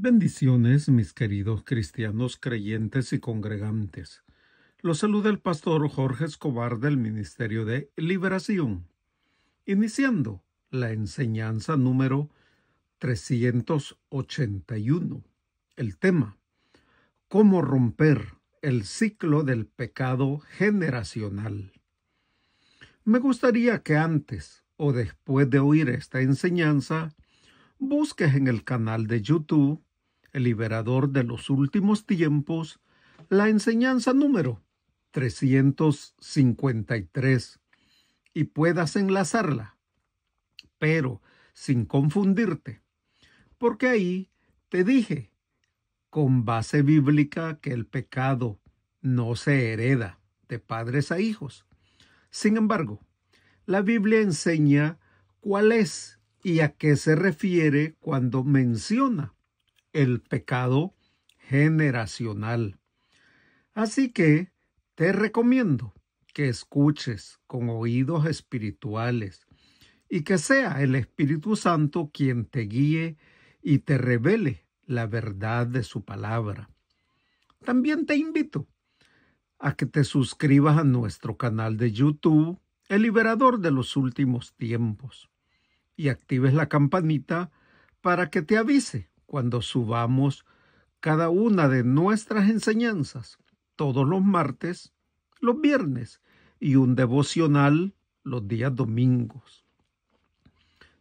Bendiciones, mis queridos cristianos creyentes y congregantes. Los saluda el pastor Jorge Escobar del Ministerio de Liberación, iniciando la enseñanza número 381. El tema: ¿cómo romper el ciclo del pecado generacional? Me gustaría que antes o después de oír esta enseñanza, busques en el canal de YouTube, El Liberador de los Últimos Tiempos, la enseñanza número 353 y puedas enlazarla, pero sin confundirte, porque ahí te dije, con base bíblica, que el pecado no se hereda de padres a hijos. Sin embargo, la Biblia enseña cuál es y a qué se refiere cuando menciona el pecado generacional. Así que te recomiendo que escuches con oídos espirituales y que sea el Espíritu Santo quien te guíe y te revele la verdad de su palabra. También te invito a que te suscribas a nuestro canal de YouTube, El Liberador de los Últimos Tiempos, y actives la campanita para que te avise cuando subamos cada una de nuestras enseñanzas todos los martes, los viernes y un devocional los días domingos.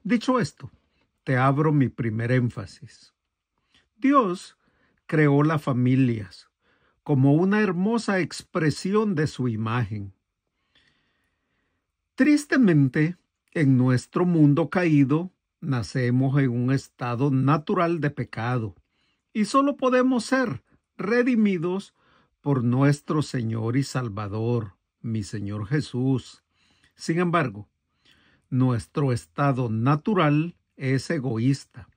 Dicho esto, te abro mi primer énfasis. Dios creó las familias como una hermosa expresión de su imagen. Tristemente, en nuestro mundo caído, nacemos en un estado natural de pecado y solo podemos ser redimidos por nuestro Señor y Salvador, mi Señor Jesús. Sin embargo, nuestro estado natural es egoísta.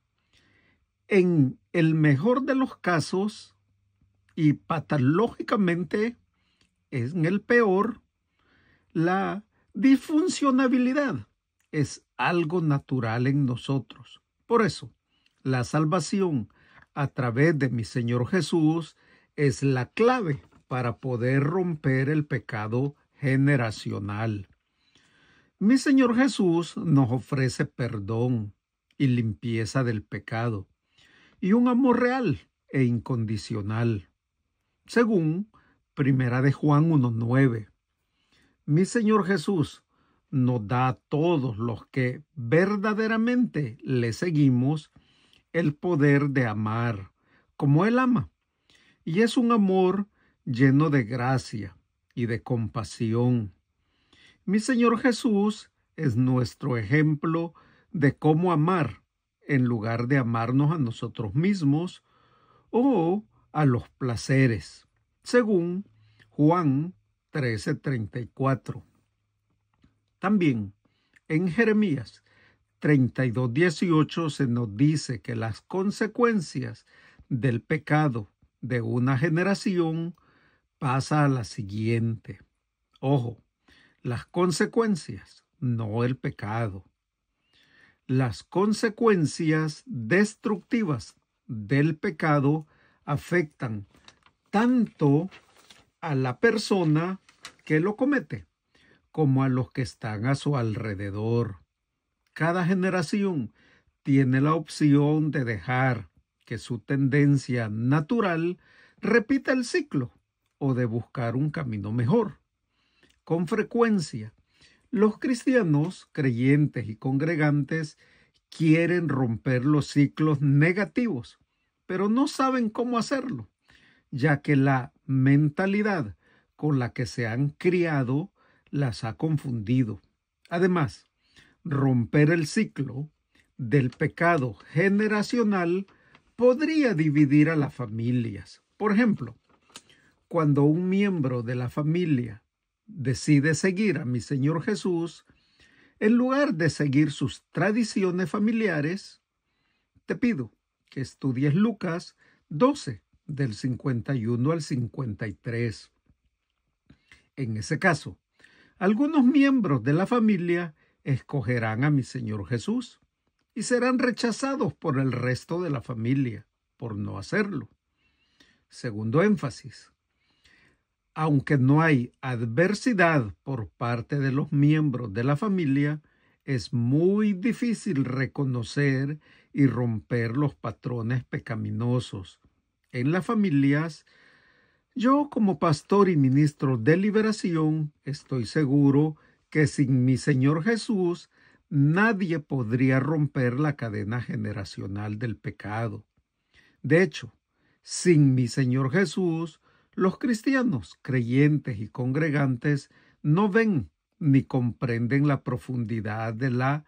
En el mejor de los casos, y patológicamente en el peor, la disfuncionabilidad es algo natural en nosotros. Por eso, la salvación a través de mi Señor Jesús es la clave para poder romper el pecado generacional. Mi Señor Jesús nos ofrece perdón y limpieza del pecado y un amor real e incondicional. Según Primera de Juan 1:9, mi Señor Jesús nos da a todos los que verdaderamente le seguimos el poder de amar como Él ama. Y es un amor lleno de gracia y de compasión. Mi Señor Jesús es nuestro ejemplo de cómo amar en lugar de amarnos a nosotros mismos o a los placeres, según Juan 13:34. También en Jeremías 32:18 se nos dice que las consecuencias del pecado de una generación pasa a la siguiente. Ojo, las consecuencias, no el pecado. Las consecuencias destructivas del pecado afectan tanto a la persona que lo comete como a los que están a su alrededor. Cada generación tiene la opción de dejar que su tendencia natural repita el ciclo o de buscar un camino mejor. Con frecuencia, los cristianos creyentes y congregantes quieren romper los ciclos negativos, pero no saben cómo hacerlo, ya que la mentalidad con la que se han criado las ha confundido. Además, romper el ciclo del pecado generacional podría dividir a las familias. Por ejemplo, cuando un miembro de la familia decide seguir a mi Señor Jesús, en lugar de seguir sus tradiciones familiares, te pido que estudies Lucas 12, del 51 al 53. En ese caso, algunos miembros de la familia escogerán a mi Señor Jesús y serán rechazados por el resto de la familia. por no hacerlo. Segundo énfasis. Aunque no hay adversidad por parte de los miembros de la familia, es muy difícil reconocer y romper los patrones pecaminosos. En las familias, yo como pastor y ministro de liberación, estoy seguro que sin mi Señor Jesús, nadie podría romper la cadena generacional del pecado. De hecho, sin mi Señor Jesús, los cristianos, creyentes y congregantes no ven ni comprenden la profundidad de la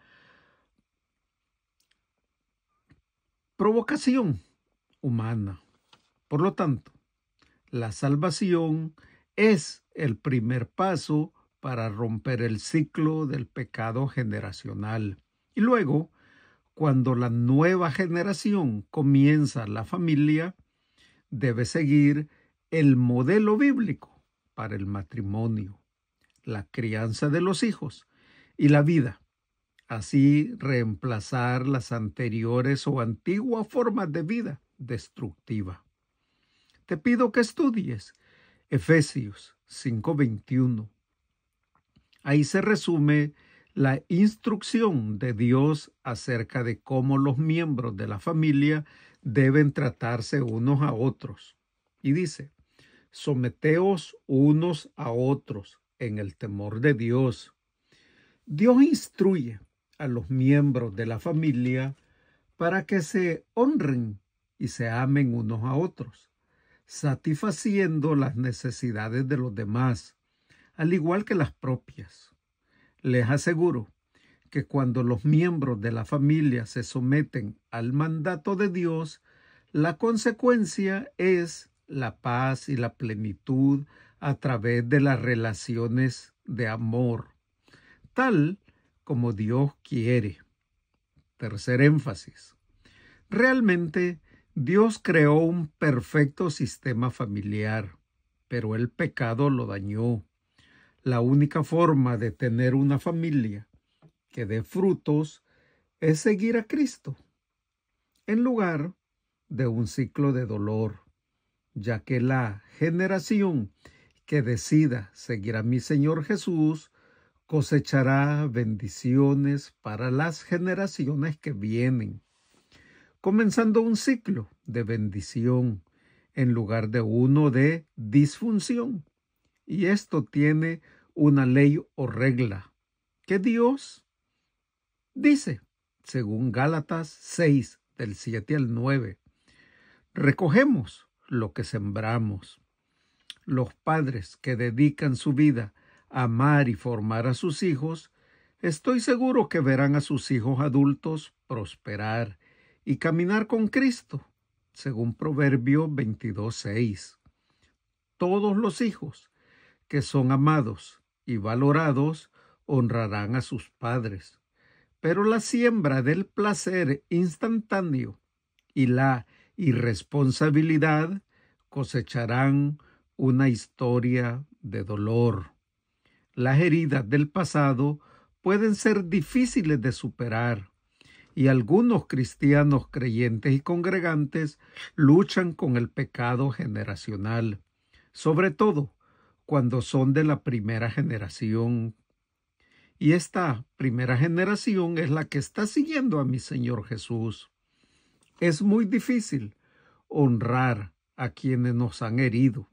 provocación humana. Por lo tanto, la salvación es el primer paso para romper el ciclo del pecado generacional. Y luego, cuando la nueva generación comienza la familia, debe seguir el modelo bíblico para el matrimonio, la crianza de los hijos y la vida. Así reemplazar las anteriores o antiguas formas de vida destructiva. Te pido que estudies Efesios 5:21. Ahí se resume la instrucción de Dios acerca de cómo los miembros de la familia deben tratarse unos a otros. Y dice, someteos unos a otros en el temor de Dios. Dios instruye a los miembros de la familia para que se honren y se amen unos a otros, satisfaciendo las necesidades de los demás, al igual que las propias. Les aseguro que cuando los miembros de la familia se someten al mandato de Dios, la consecuencia es la paz y la plenitud a través de las relaciones de amor, tal como Dios quiere. Tercer énfasis. Realmente, Dios creó un perfecto sistema familiar, pero el pecado lo dañó. La única forma de tener una familia que dé frutos es seguir a Cristo, en lugar de un ciclo de dolor, ya que la generación que decida seguir a mi Señor Jesús cosechará bendiciones para las generaciones que vienen, comenzando un ciclo de bendición en lugar de uno de disfunción. Y esto tiene una ley o regla que Dios dice, según Gálatas 6, del 7 al 9, recogemos lo que sembramos. Los padres que dedican su vida a amar y formar a sus hijos, estoy seguro que verán a sus hijos adultos prosperar y caminar con Cristo, según Proverbios 22:6. Todos los hijos que son amados y valorados honrarán a sus padres, pero la siembra del placer instantáneo y la irresponsabilidad cosecharán una historia de dolor. Las heridas del pasado pueden ser difíciles de superar, y algunos cristianos creyentes y congregantes luchan con el pecado generacional, sobre todo cuando son de la primera generación. Y esta primera generación es la que está siguiendo a mi Señor Jesús. Es muy difícil honrar a quienes nos han herido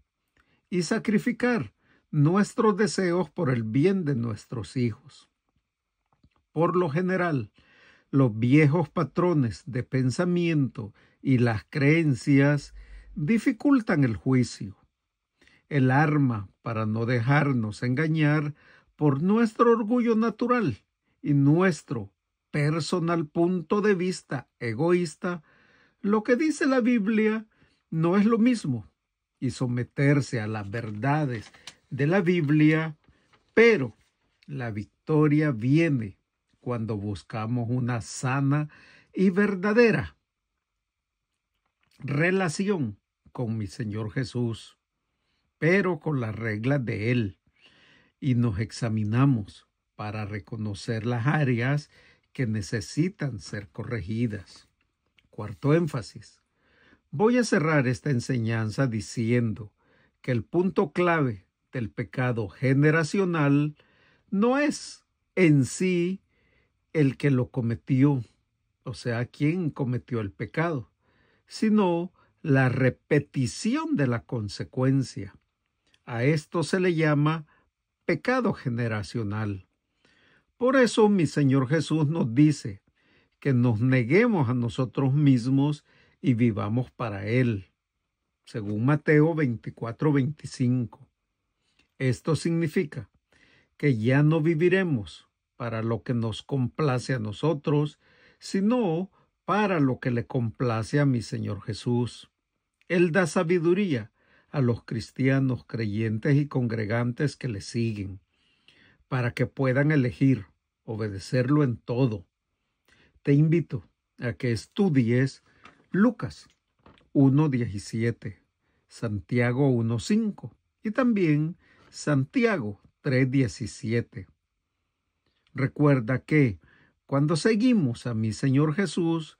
y sacrificar nuestros deseos por el bien de nuestros hijos. Por lo general, los viejos patrones de pensamiento y las creencias dificultan el juicio. El arma para no dejarnos engañar por nuestro orgullo natural y nuestro personal punto de vista egoísta, lo que dice la Biblia no es lo mismo, y someterse a las verdades de la Biblia, pero la victoria viene cuando buscamos una sana y verdadera relación con mi Señor Jesús, pero con las reglas de Él, y nos examinamos para reconocer las áreas que necesitan ser corregidas. Cuarto énfasis. Voy a cerrar esta enseñanza diciendo que el punto clave del pecado generacional no es en sí el que lo cometió, o sea, quién cometió el pecado, sino la repetición de la consecuencia. A esto se le llama pecado generacional. Por eso mi Señor Jesús nos dice que nos neguemos a nosotros mismos y vivamos para Él, según Mateo 24:25. Esto significa que ya no viviremos para lo que nos complace a nosotros, sino para lo que le complace a mi Señor Jesús. Él da sabiduría a los cristianos creyentes y congregantes que le siguen, para que puedan elegir obedecerlo en todo. Te invito a que estudies Lucas 1:17, Santiago 1:5 y también Santiago 3:17. Recuerda que cuando seguimos a mi Señor Jesús,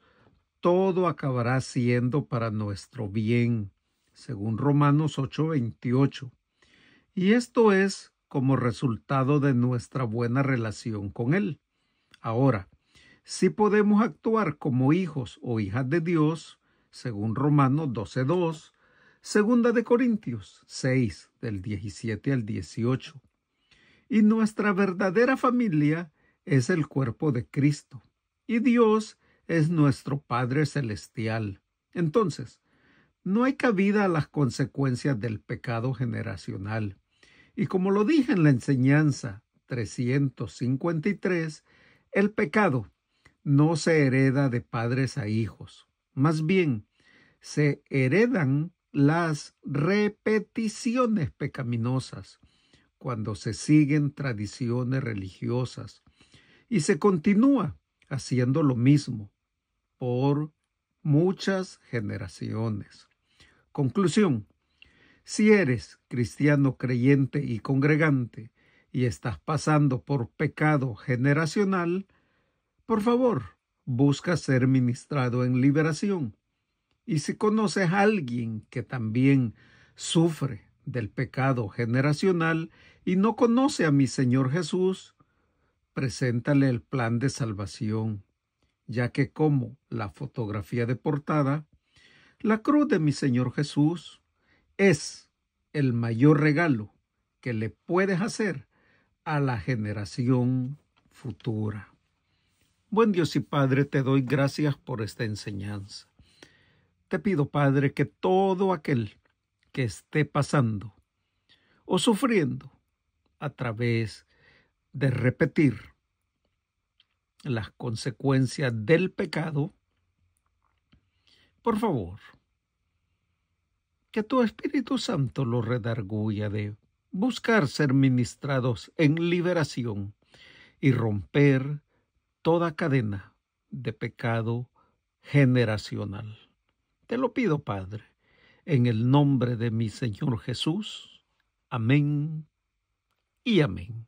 todo acabará siendo para nuestro bien, según Romanos 8:28. Y esto es como resultado de nuestra buena relación con Él. Ahora, si podemos actuar como hijos o hijas de Dios, según Romanos 12:2, Segunda de Corintios 6, del 17 al 18. Y nuestra verdadera familia es el cuerpo de Cristo, y Dios es nuestro Padre Celestial. Entonces, no hay cabida a las consecuencias del pecado generacional. Y como lo dije en la enseñanza 353, el pecado no se hereda de padres a hijos. Más bien, se heredan las repeticiones pecaminosas cuando se siguen tradiciones religiosas y se continúa haciendo lo mismo por muchas generaciones. Conclusión: si eres cristiano creyente y congregante y estás pasando por pecado generacional, por favor, busca ser ministrado en liberación. Y si conoces a alguien que también sufre del pecado generacional y no conoce a mi Señor Jesús, preséntale el plan de salvación, ya que como la fotografía de portada, la cruz de mi Señor Jesús es el mayor regalo que le puedes hacer a la generación futura. Buen Dios y Padre, te doy gracias por esta enseñanza. Te pido, Padre, que todo aquel que esté pasando o sufriendo a través de repetir las consecuencias del pecado, por favor, que tu Espíritu Santo lo redarguya de buscar ser ministrados en liberación y romper toda cadena de pecado generacional. Te lo pido, Padre, en el nombre de mi Señor Jesús. Amén y amén.